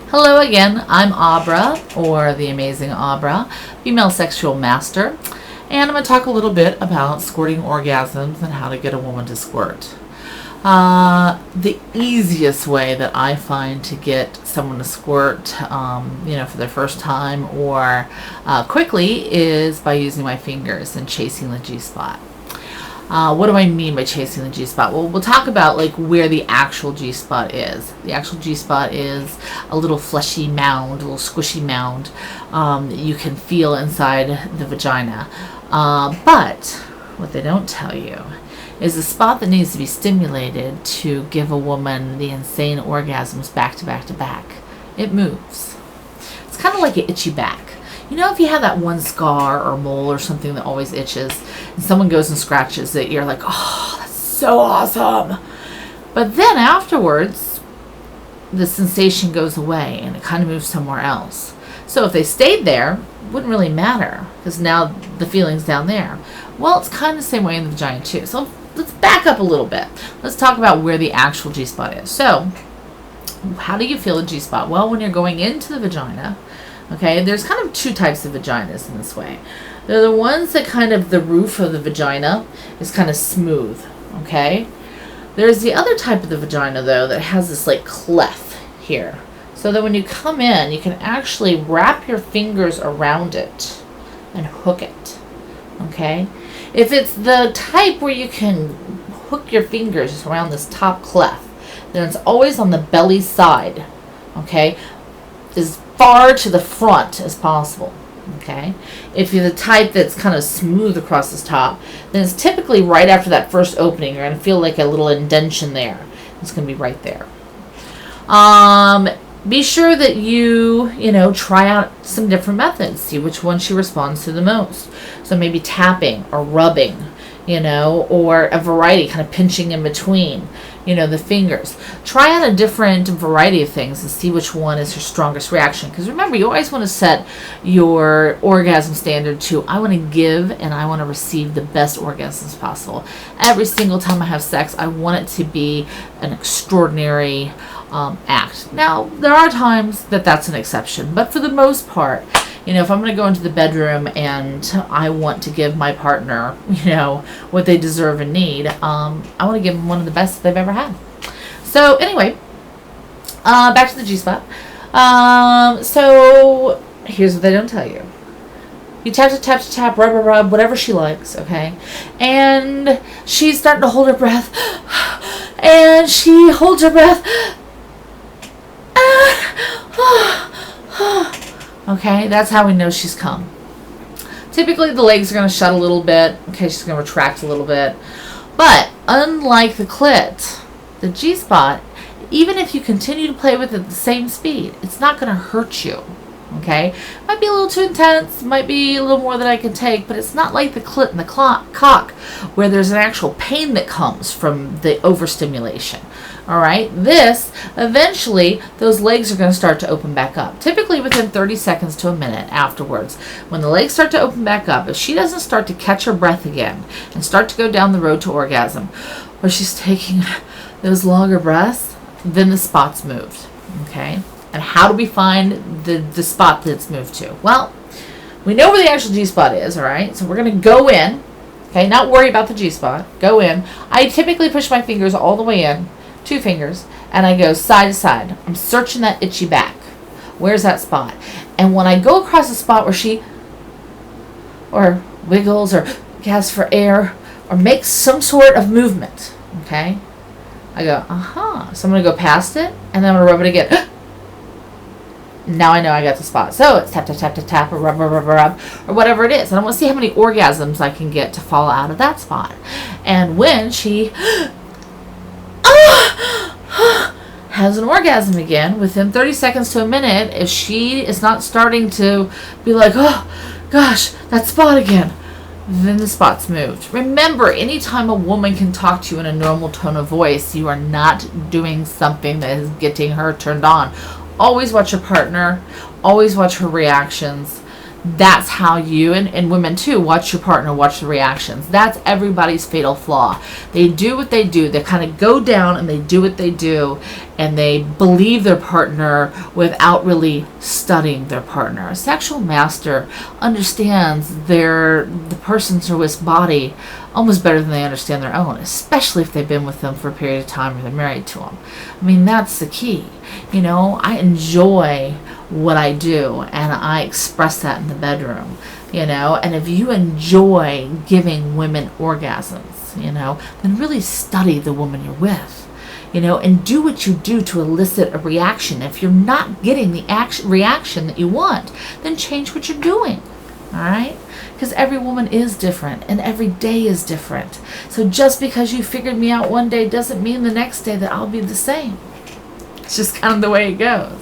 Hello again, I'm Aubra, or the amazing Aubra, female sexual master, and I'm going to talk a little bit about squirting orgasms and how to get a woman to squirt. The easiest way that I find to get someone to squirt, for their first time or quickly is by using my fingers and chasing the G-spot. What do I mean by chasing the G-spot? Well, we'll talk about where the actual G-spot is. The actual G-spot is a little fleshy mound, a little squishy mound that you can feel inside the vagina. But what they don't tell you is the spot that needs to be stimulated to give a woman the insane orgasms back to back to back. It moves. It's kind of like an itchy back. You know, if you have that one scar or mole or something that always itches, and someone goes and scratches it, you're like, oh, that's so awesome. But then afterwards, the sensation goes away and it kind of moves somewhere else. So if they stayed there, it wouldn't really matter because now the feeling's down there. Well, it's kind of the same way in the vagina too. So let's back up a little bit. Let's talk about where the actual G-spot is. So how do you feel the G-spot? Well, when you're going into the vagina, okay, there's kind of two types of vaginas in this way. They're the ones that kind of the roof of the vagina is kind of smooth, okay? There's the other type of the vagina, though, that has this cleft here. So that when you come in, you can actually wrap your fingers around it and hook it, okay? If it's the type where you can hook your fingers around this top cleft, then it's always on the belly side, okay? As far to the front as possible, okay? If you're the type that's kind of smooth across this top, then it's typically right after that first opening. You're going to feel like a little indentation there. It's going to be right there. Be sure that you try out some different methods. See which one she responds to the most. So maybe tapping or rubbing, or a variety, kind of pinching in between, the fingers. Try out a different variety of things and see which one is your strongest reaction. Because remember, you always want to set your orgasm standard to, I want to give and I want to receive the best orgasms possible. Every single time I have sex, I want it to be an extraordinary act. Now, there are times that that's an exception, but for the most part, if I'm going to go into the bedroom and I want to give my partner, what they deserve and need, I want to give them one of the best they've ever had. So anyway, back to the G-spot. So here's what they don't tell you. You tap, rub, whatever she likes, okay? And she's starting to hold her breath. And she holds her breath. Okay, that's how we know she's come. Typically, the legs are going to shut a little bit. Okay, she's going to retract a little bit. But unlike the clit, the G-spot, even if you continue to play with it at the same speed, it's not going to hurt you. Okay, might be a little too intense, might be a little more than I can take, but it's not like the clit and the cock where there's an actual pain that comes from the overstimulation. All right, this, eventually, those legs are going to start to open back up. Typically within 30 seconds to a minute afterwards. When the legs start to open back up, if she doesn't start to catch her breath again and start to go down the road to orgasm, where she's taking those longer breaths, then the spot's moved, okay? And how do we find the spot that it's moved to? Well, we know where the actual G-spot is, all right? So we're going to go in, okay? Not worry about the G-spot. Go in. I typically push my fingers all the way in, 2 fingers, and I go side to side. I'm searching that itchy back. Where's that spot? And when I go across the spot where she or wiggles or gasps for air or makes some sort of movement, okay? I go, So I'm going to go past it, and then I'm going to rub it again. Now I know I got the spot. So it's tap, tap, tap, tap, tap, or rub, rub, rub, rub, or whatever it is. And I want to see how many orgasms I can get to fall out of that spot. And when she has an orgasm again, within 30 seconds to a minute, if she is not starting to be like, oh, gosh, that spot again, then the spot's moved. Remember, anytime a woman can talk to you in a normal tone of voice, you are not doing something that is getting her turned on. Always watch your partner. Always watch her reactions. That's how you, and women too, watch your partner, watch the reactions. That's everybody's fatal flaw. They do what they do. They kind of go down and they do what they do. and they believe their partner without really studying their partner. A sexual master understands the person's or his body almost better than they understand their own, especially if they've been with them for a period of time or they're married to them. I mean, that's the key. You know, I enjoy what I do, and I express that in the bedroom, you know. And if you enjoy giving women orgasms, you know, then really study the woman you're with, you know, and do what you do to elicit a reaction. If you're not getting the reaction that you want, then change what you're doing. All right? Because every woman is different and every day is different. So just because you figured me out one day doesn't mean the next day that I'll be the same. It's just kind of the way it goes.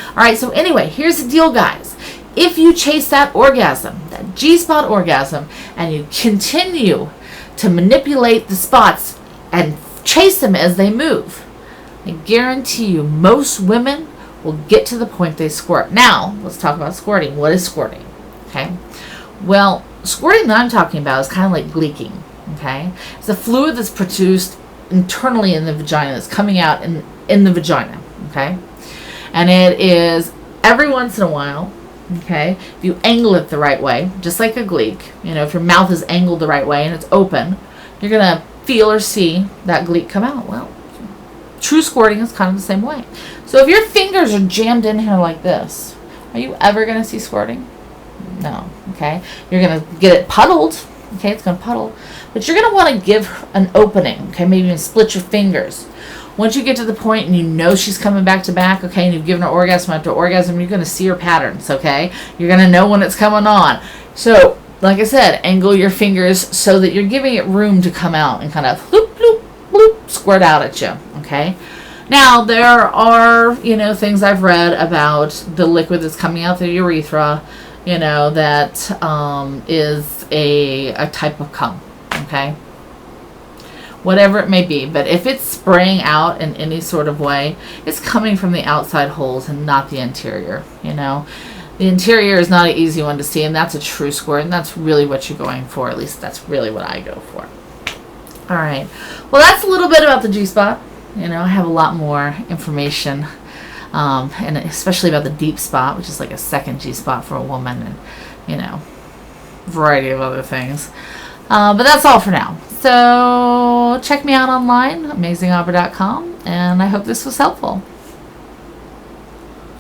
All right, so anyway, here's the deal, guys. If you chase that orgasm, that G-spot orgasm, and you continue to manipulate the spots and chase them as they move, I guarantee you most women will get to the point they squirt. Now, let's talk about squirting. What is squirting? Okay. Well, squirting that I'm talking about is kind of like gleeking. Okay. It's a fluid that's produced internally in the vagina that's coming out in the vagina. Okay. And it is every once in a while. Okay. If you angle it the right way, just like a gleek, you know, if your mouth is angled the right way and it's open, you're going to feel or see that gleek come out. Well, true squirting is kind of the same way. So if your fingers are jammed in here like this, are you ever going to see squirting? No. Okay. You're going to get it puddled. Okay. It's going to puddle. But you're going to want to give an opening. Okay. Maybe even split your fingers. Once you get to the point and you know she's coming back to back, okay, and you've given her orgasm after orgasm, you're going to see her patterns, okay? You're going to know when it's coming on. So, like I said, angle your fingers so that you're giving it room to come out and kind of bloop, bloop, bloop, squirt out at you, okay? Now, there are, you know, things I've read about the liquid that's coming out the urethra, you know, that is a type of cum, okay? Whatever it may be, but if it's spraying out in any sort of way, it's coming from the outside holes and not the interior, you know. The interior is not an easy one to see, and that's a true squirt, and that's really what you're going for. At least that's really what I go for. All right. Well, that's a little bit about the G-spot. You know, I have a lot more information, and especially about the deep spot, which is like a second G-spot for a woman, and, you know, a variety of other things. But that's all for now. So check me out online, amazingaubra.com, and I hope this was helpful.